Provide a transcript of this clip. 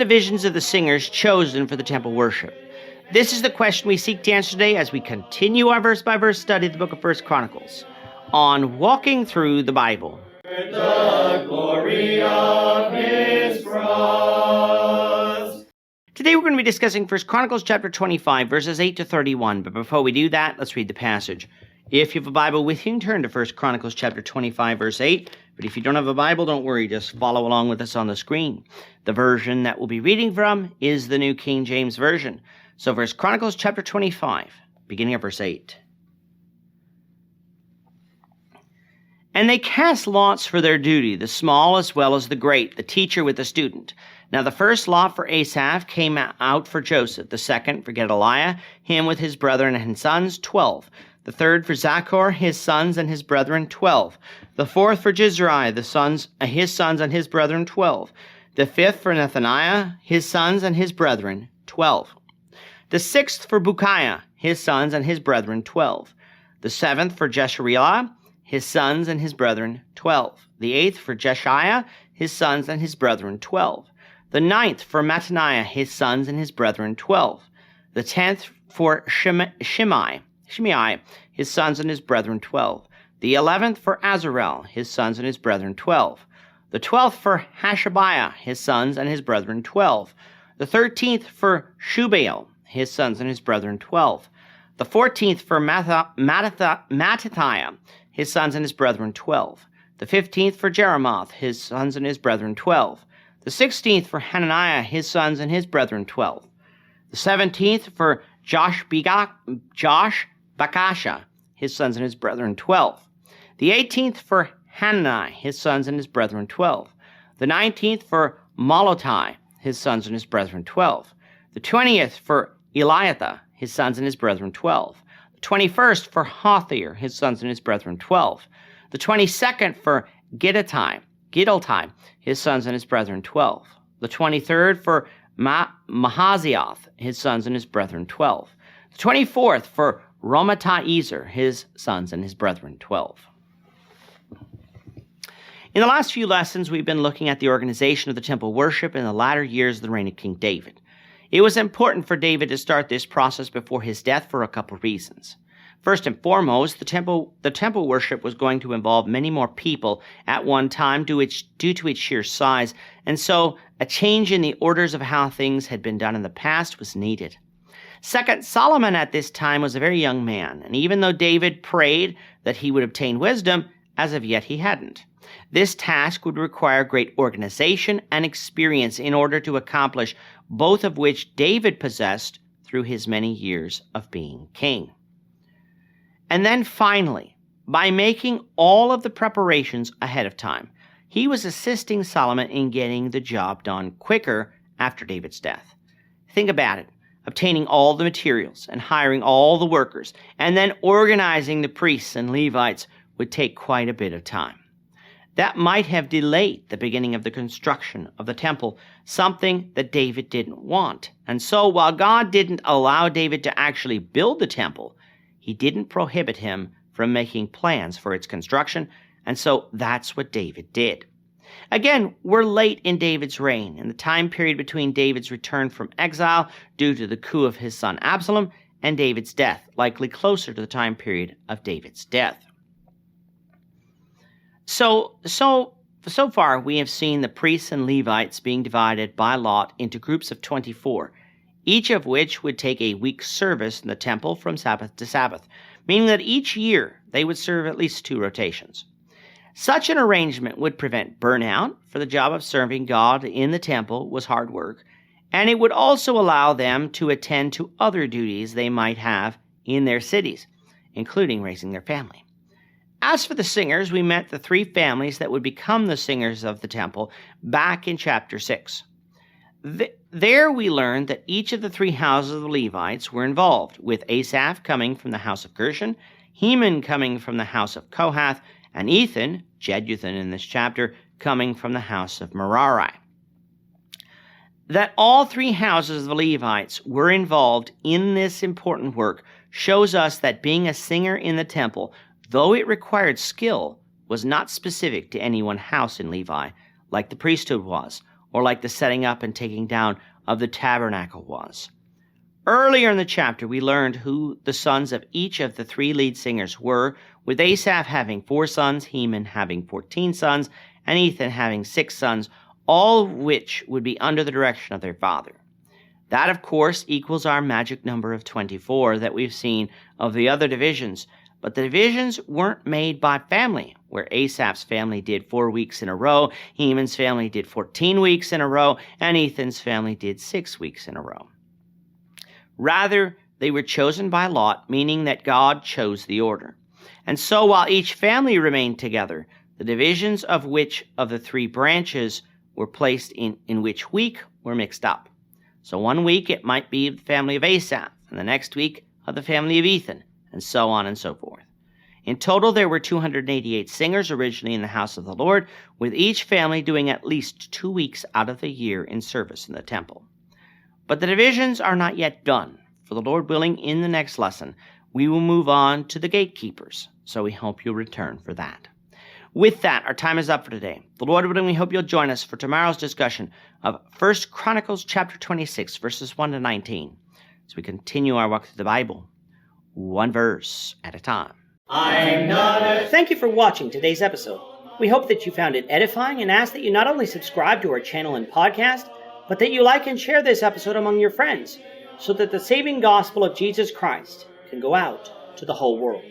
divisions of the singers chosen for the temple worship? This is the question we seek to answer today as we continue our verse-by-verse study of the book of 1 Chronicles on Walking Through the Bible. The glory of his cross. Today we're going to be discussing 1 Chronicles chapter 25, verses 8 to 31. But before we do that, let's read the passage. If you have a Bible with you, turn to 1 Chronicles chapter 25, verse 8. But if you don't have a Bible, don't worry. Just follow along with us on the screen. The version that we'll be reading from is the New King James Version. So 1 Chronicles chapter 25, beginning at verse 8. And they cast lots for their duty, the small as well as the great, the teacher with the student. Now the first lot for Asaph came out for Joseph, the second for Gedaliah, him with his brethren and sons, 12. The third for Zachor, his sons and his brethren, 12. The fourth for Jizri, his sons and his brethren, 12. The fifth for Nethaniah, his sons and his brethren, 12. The sixth for Bukiah, his sons and his brethren, 12. The seventh for Jeshariah, his sons and his brethren, 12. The eighth for Jeshiah, his sons and his brethren, 12. The ninth for Mattaniah, his sons and his brethren, 12. The 10th for Shimei, his sons and his brethren, 12. The 11th for Azarel, his sons and his brethren, 12. The 12th for Hashabiah, his sons and his brethren, 12. The 13th for Shubael, his sons and his brethren, 12. The 14th for Mattithiah, his sons and his brethren, 12. The 15th for Jeremoth, his sons and his brethren, 12. The 16th for Hananiah, his sons and his brethren, 12. The 17th for Josh Bakasha, his sons and his brethren, 12. The 18th for Hanani, his sons and his brethren, 12. The 19th for Molotai, his sons and his brethren, 12. The 20th for Eliathah, his sons and his brethren, 12. The 21st for Hothir, his sons and his brethren, 12. The 22nd for Gidaltai, his sons and his brethren, 12. The 23rd for Mahazioth, his sons and his brethren, 12. The 24th for Romatah-ezer, his sons and his brethren, 12. In the last few lessons, we've been looking at the organization of the temple worship in the latter years of the reign of King David. It was important for David to start this process before his death for a couple of reasons. First and foremost, the temple worship was going to involve many more people at one time due to its sheer size, and so a change in the orders of how things had been done in the past was needed. Second, Solomon at this time was a very young man, and even though David prayed that he would obtain wisdom, as of yet he hadn't. This task would require great organization and experience in order to accomplish both of which David possessed through his many years of being king. And then finally, by making all of the preparations ahead of time, he was assisting Solomon in getting the job done quicker after David's death. Think about it. Obtaining all the materials and hiring all the workers and then organizing the priests and Levites would take quite a bit of time. That might have delayed the beginning of the construction of the temple, something that David didn't want. And so while God didn't allow David to actually build the temple, he didn't prohibit him from making plans for its construction, and so that's what David did. Again, we're late in David's reign, in the time period between David's return from exile due to the coup of his son Absalom and David's death, likely closer to the time period of David's death. So far, we have seen the priests and Levites being divided by lot into groups of 24, each of which would take a week's service in the temple from Sabbath to Sabbath, meaning that each year they would serve at least 2 rotations. Such an arrangement would prevent burnout, for the job of serving God in the temple was hard work, and it would also allow them to attend to other duties they might have in their cities, including raising their family. As for the singers, we met the 3 families that would become the singers of the temple back in chapter 6. There we learned that each of the 3 houses of the Levites were involved, with Asaph coming from the house of Gershon, Heman coming from the house of Kohath, and Jeduthun in this chapter, coming from the house of Merari. That all 3 houses of the Levites were involved in this important work shows us that being a singer in the temple, though it required skill, was not specific to any one house in Levi, like the priesthood was, or like the setting up and taking down of the tabernacle was. Earlier in the chapter, we learned who the sons of each of the 3 lead singers were, with Asaph having 4 sons, Heman having 14 sons, and Ethan having 6 sons, all of which would be under the direction of their father. That, of course, equals our magic number of 24 that we've seen of the other divisions, but the divisions weren't made by family, where Asaph's family did 4 weeks in a row, Heman's family did 14 weeks in a row, and Ethan's family did 6 weeks in a row. Rather, they were chosen by lot, meaning that God chose the order. And so while each family remained together, the divisions of which of the 3 branches were placed in which week were mixed up. So one week it might be the family of Asaph, and the next week of the family of Ethan, and so on and so forth. In total, there were 288 singers originally in the house of the Lord, with each family doing at least 2 weeks out of the year in service in the temple. But the divisions are not yet done. For the Lord willing, in the next lesson, we will move on to the gatekeepers, so we hope you'll return for that. With that, our time is up for today. The Lord willing, we hope you'll join us for tomorrow's discussion of 1 Chronicles chapter 26, verses 1 to 19, as we continue our walk through the Bible, one verse at a time. Thank you for watching today's episode. We hope that you found it edifying and ask that you not only subscribe to our channel and podcast, but that you like and share this episode among your friends, so that the saving gospel of Jesus Christ can go out to the whole world.